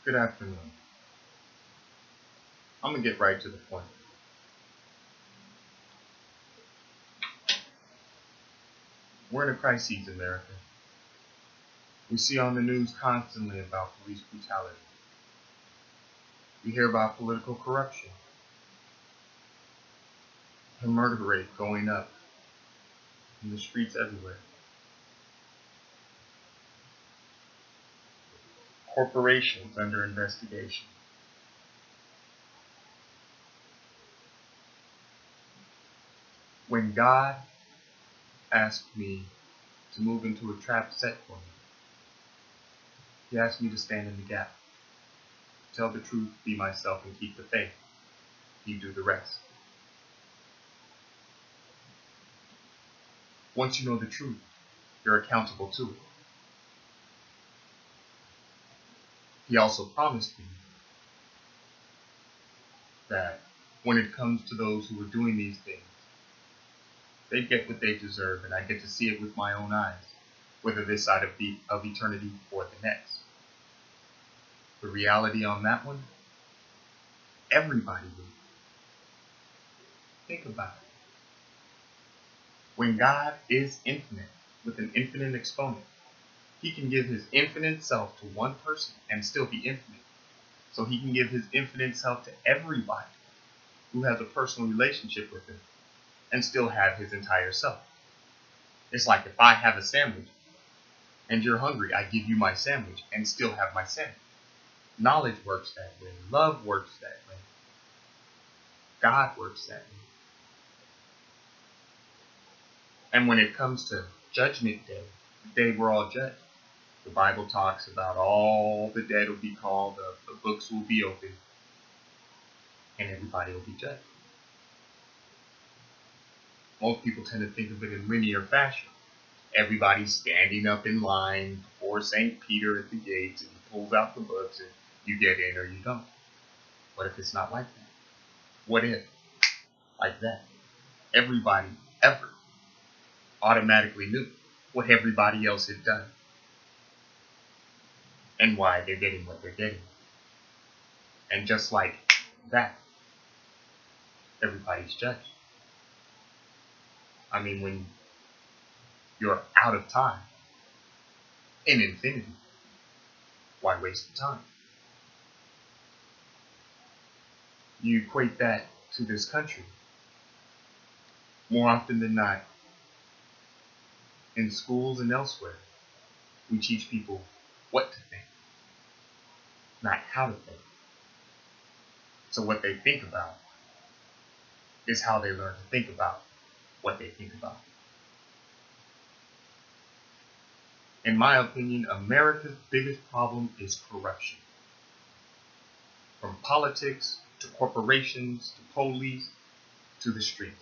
Good afternoon. I'm going to get right to the point. We're in a crisis, America. We see on the news constantly about police brutality. We hear about political corruption, the murder rate going up in the streets everywhere. Corporations under investigation. When God asked me to move into a trap set for me, He asked me to stand in the gap, tell the truth, be myself, and keep the faith. You do the rest. Once you know the truth, you're accountable to it. He also promised me that when it comes to those who are doing these things, they get what they deserve, and I get to see it with my own eyes, whether this side of eternity or the next. The reality on that one, everybody will. Think about it. When God is infinite, with an infinite exponent, He can give His infinite self to one person and still be infinite. So He can give His infinite self to everybody who has a personal relationship with Him and still have His entire self. It's like if I have a sandwich and you're hungry, I give you my sandwich and still have my sandwich. Knowledge works that way. Love works that way. God works that way. And when it comes to Judgment Day, the day we're all judged, the Bible talks about all the dead will be called up, the books will be opened, and everybody will be judged. Most people tend to think of it in linear fashion. Everybody's standing up in line before St. Peter at the gates, and he pulls out the books, and you get in or you don't. What if it's not like that? What if, like that, everybody ever automatically knew what everybody else had done and why they're getting what they're getting? And just like that, everybody's judged. I mean, when you're out of time in infinity, why waste the time? You equate that to this country. More often than not, in schools and elsewhere, we teach people what to think, not how to think. So what they think about is how they learn to think about what they think about. In my opinion, America's biggest problem is corruption. From politics to corporations to police to the street.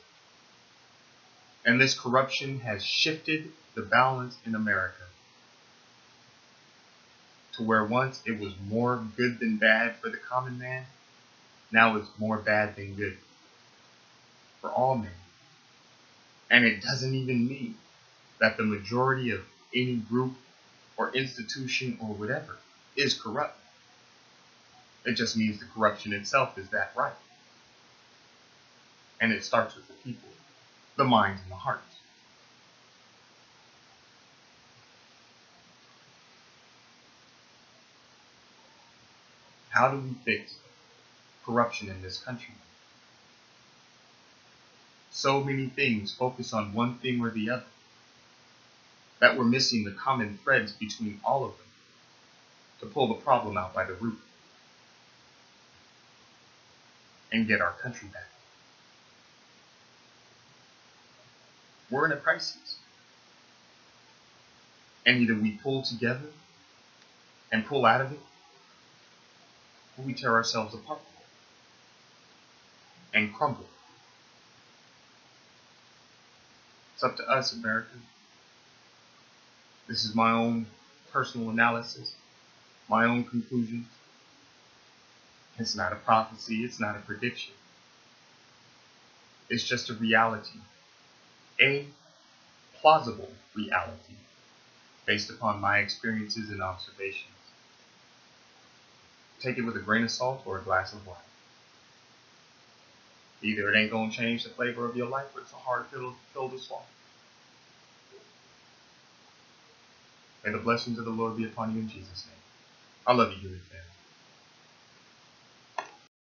And this corruption has shifted the balance in America to where once it was more good than bad for the common man, now it's more bad than good for all men. And it doesn't even mean that the majority of any group or institution or whatever is corrupt. It just means the corruption itself is that right. And it starts with the people, the minds and the hearts. How do we fix corruption in this country? So many things focus on one thing or the other that we're missing the common threads between all of them to pull the problem out by the root and get our country back. We're in a crisis. And either we pull together and pull out of it, or we tear ourselves apart and crumble. It's up to us, America. This is my own personal analysis, my own conclusions. It's not a prophecy, it's not a prediction. It's just a reality, a plausible reality based upon my experiences and observations. take it with a grain of salt or a glass of wine. Either it ain't going to change the flavor of your life, or it's a hard pill to swallow. May the blessings of the Lord be upon you in Jesus' name. I love you, good family.